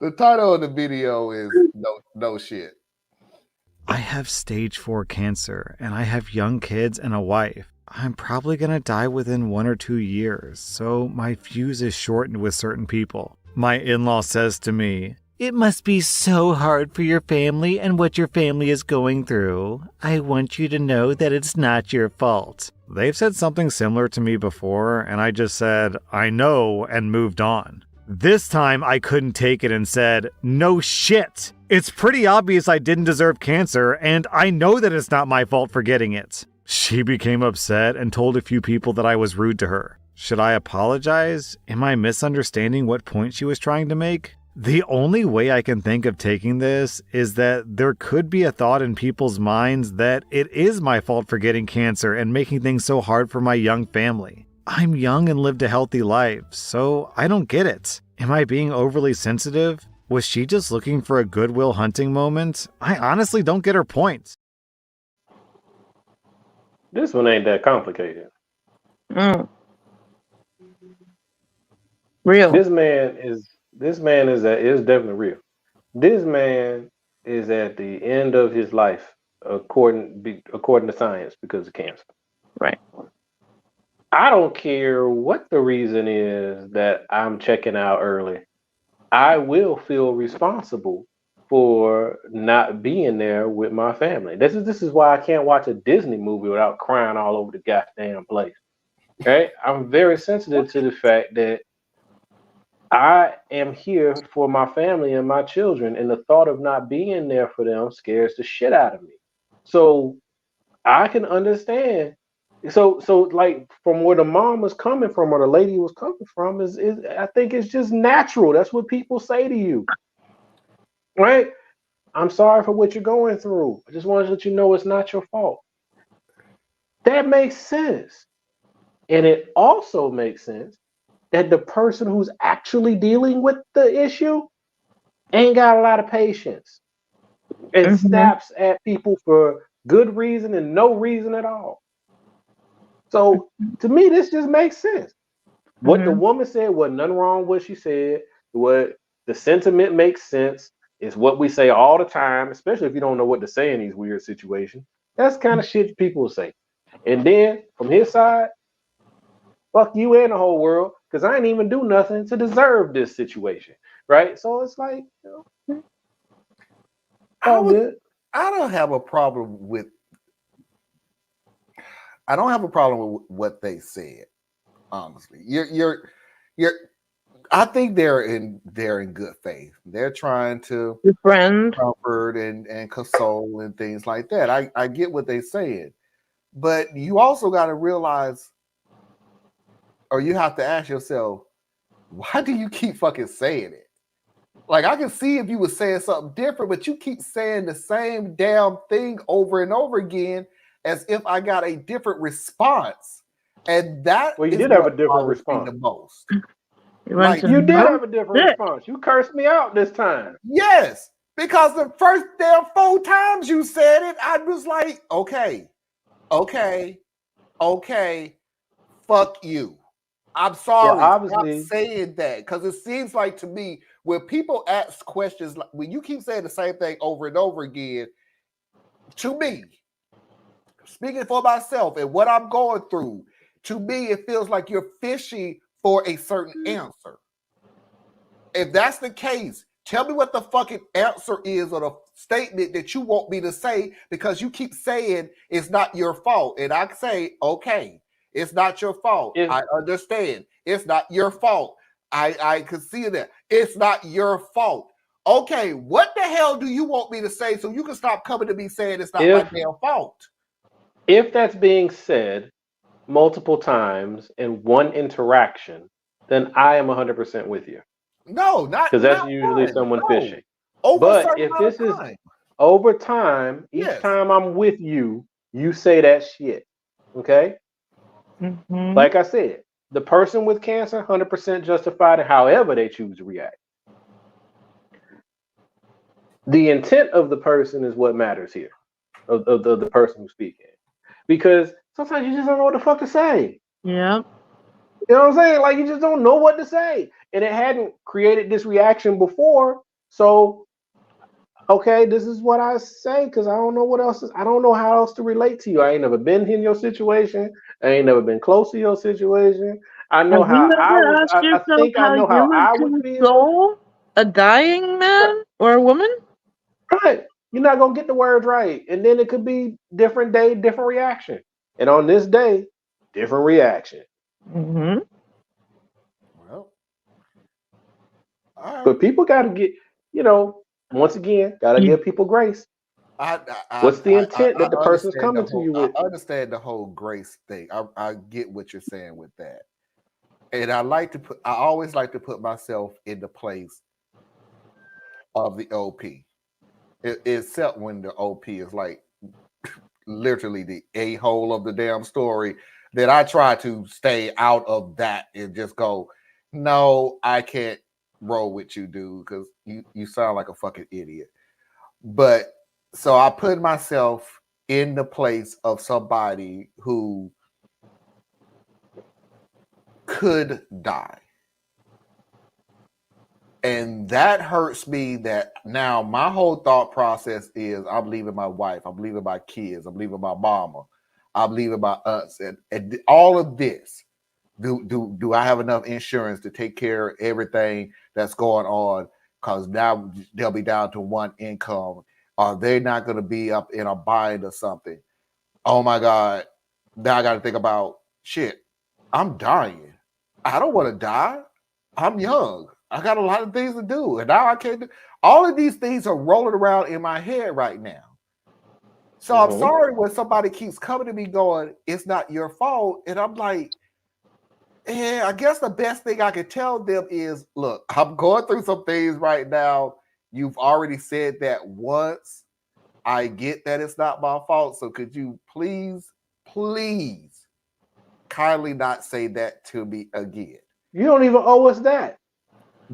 The title of the video is no shit. I have stage 4 cancer and I have young kids and a wife. I'm probably gonna die within 1 or 2 years, so my fuse is shortened with certain people. My in-law says to me, "It must be so hard for your family and what your family is going through. I want you to know that it's not your fault." They've said something similar to me before, and I just said, "I know," and moved on. This time I couldn't take it and said, "No shit. It's pretty obvious I didn't deserve cancer, and I know that it's not my fault for getting it." She became upset and told a few people that I was rude to her. Should I apologize? Am I misunderstanding what point she was trying to make? The only way I can think of taking this is that there could be a thought in people's minds that it is my fault for getting cancer and making things so hard for my young family. I'm young and lived a healthy life, so I don't get it. Am I being overly sensitive? Was she just looking for a Goodwill Hunting moment? I honestly don't get her point. This one ain't that complicated. Real. This man is definitely real. This man is at the end of his life, according to science, because of cancer. Right. I don't care what the reason is that I'm checking out early. I will feel responsible for not being there with my family. This is why I can't watch a Disney movie without crying all over the goddamn place. Right? I'm very sensitive to the fact that I am here for my family and my children, and the thought of not being there for them scares the shit out of me. So I can understand. So like from where the mom was coming from or the lady was coming from is I think it's just natural. That's what people say to you. Right? I'm sorry for what you're going through. I just want to let you know it's not your fault. That makes sense. And it also makes sense that the person who's actually dealing with the issue ain't got a lot of patience and snaps at people for good reason and no reason at all. So to me, this just makes sense. What the woman said wasn't nothing wrong with what she said. What the sentiment makes sense. It's what we say all the time, especially if you don't know what to say in these weird situations. That's the kind of shit people will say. And then from his side, fuck you and the whole world, because I ain't even do nothing to deserve this situation. Right? So it's like, all good. I don't have a problem with what they said. Honestly, you're. I think they're in good faith. They're trying to comfort and console and things like that. I get what they're saying, but you also got to realize, or you have to ask yourself, why do you keep fucking saying it? Like, I can see if you were saying something different, but you keep saying the same damn thing over and over again as if I got a different response. And that you did have a different response the most. You did have a different response. You cursed me out this time. Yes, because the first damn 4 times you said it, I was like, okay, fuck you. I'm sorry. Well, Stop saying that, because it seems like to me when people ask questions, like when you keep saying the same thing over and over again, to me, speaking for myself and what I'm going through, to me it feels like you're fishing for a certain answer. If that's the case, tell me what the fucking answer is or the statement that you want me to say, because you keep saying it's not your fault. And I say, okay, it's not your fault. I understand. It's not your fault. I can see that. It's not your fault. Okay, what the hell do you want me to say so you can stop coming to me saying it's not my damn fault? If that's being said multiple times in one interaction, then I am 100% with you. No, not because that's usually someone fishing. Over but if this is over time, each time I'm with you, you say that shit. Okay? Like I said, the person with cancer, 100% justified in however they choose to react. The intent of the person is what matters here, of the person who's speaking. Because sometimes you just don't know what the fuck to say. Yeah. You know what I'm saying? Like, you just don't know what to say. And it hadn't created this reaction before. So, okay, this is what I say because I don't know what else. I don't know how else to relate to you. I ain't never been in your situation. I ain't never been close to your situation. I know Have you how I ever was. asked I yourself think I how know you how would I would feel. console a dying man or a woman? Right. You're not gonna get the words right, and then it could be different day, different reaction. And on this day, different reaction. Mm-hmm. Well, all right. But people got to get, once again, got to give people grace. I I, What's the intent I that the person's understand the coming to whole. you I with? understand the whole grace thing. I get what you're saying with that, and I like to put. I always like to put myself in the place of the OP, except when the OP is like literally the a hole of the damn story. That I try to stay out of that and just go, no, I can't roll with you, dude, because you sound like a fucking idiot. But so I put myself in the place of somebody who could die. And that hurts me that now my whole thought process is I'm leaving my wife, I'm leaving my kids, I'm leaving my mama, I'm leaving my aunts, and all of this. Do I have enough insurance to take care of everything that's going on? Because now they'll be down to one income. Are they not going to be up in a bind or something? Oh my God. Now I got to think about shit. I'm dying. I don't want to die. I'm young. I got a lot of things to do. And now I can't do all of these things are rolling around in my head right now. So I'm Mm-hmm. sorry when somebody keeps coming to me going, it's not your fault. And I'm like, yeah, I guess the best thing I can tell them is look, I'm going through some things right now. You've already said that once. I get that it's not my fault. So could you please kindly not say that to me again? You don't even owe us that.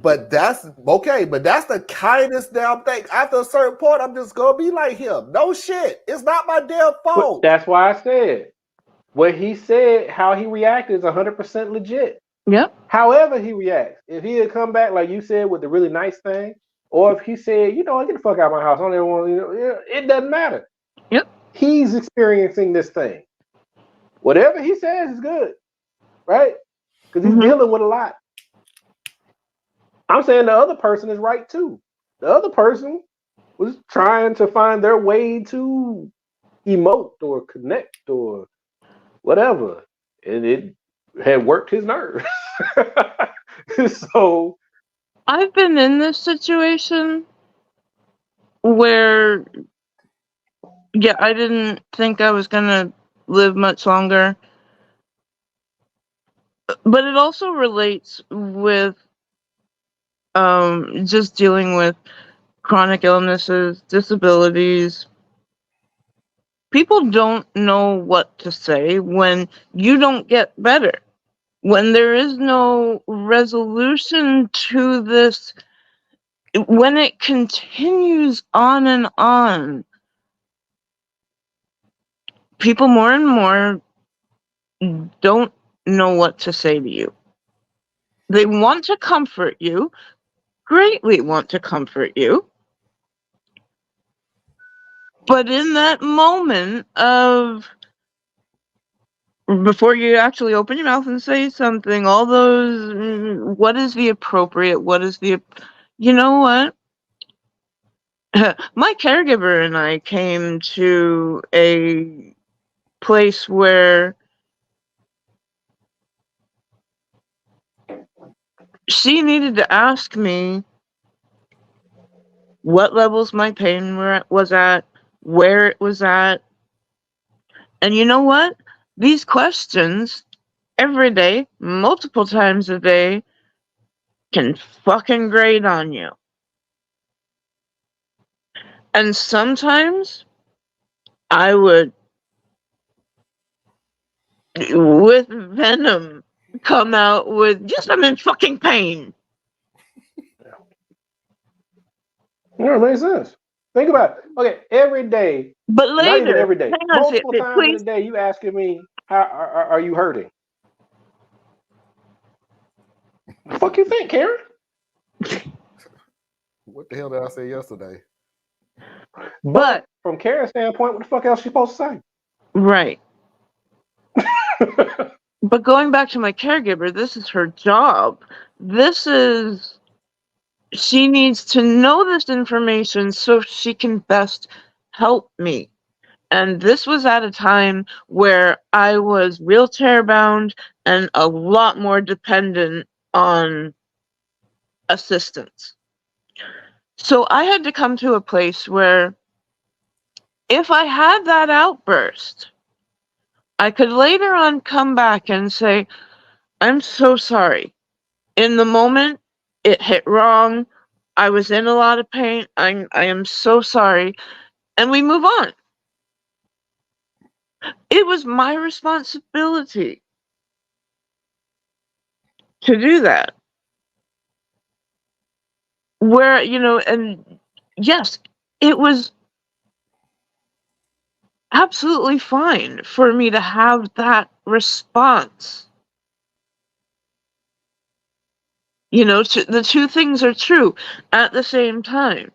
But that's okay. But that's the kindest damn thing. After a certain point, I'm just gonna be like him. No shit. It's not my damn But fault. that's why I said what he said, how he reacted is 100% legit. Yep. However he reacts, if he had come back like you said with the really nice thing, or if he said, get the fuck out of my house, I don't ever want to, it doesn't matter. Yep. He's experiencing this thing. Whatever he says is good, right? Because he's Mm-hmm. dealing with a lot. I'm saying the other person is right too. The other person was trying to find their way to emote or connect or whatever, and it had worked his nerves. So, I've been in this situation where, yeah, I didn't think I was gonna live much longer. But it also relates with just dealing with chronic illnesses, disabilities. People don't know what to say when you don't get better. When there is no resolution to this, when it continues on and on, people more and more don't know what to say to you. They want to comfort you, greatly want to comfort you, but in that moment of before you actually open your mouth and say something, all those, what is the appropriate, what is the, you know what? My caregiver and I came to a place where she needed to ask me what levels my pain was at, where it was at. And you know what? These questions every day, multiple times a day, can fucking grate on you. And sometimes I would, with venom, come out with, yes, I'm in fucking pain. it makes sense. Think about it. Okay, every day, But not even later, every day, hang on a multiple second, times in a please. day, you asking me, how are you hurting? What the fuck you think, Karen? What the hell did I say yesterday? But from Karen's standpoint, what the fuck else she supposed to Right. say? But going back to my caregiver, this is her job. She needs to know this information so she can best help me. And this was at a time where I was wheelchair bound and a lot more dependent on assistance. So I had to come to a place where if I had that outburst, I could later on come back and say, I'm so sorry. In the moment, it hit wrong. I was in a lot of pain. I am so sorry. And we move on. It was my responsibility to do that. Where, and yes, it was absolutely fine for me to have that response. The two things are true at the same time.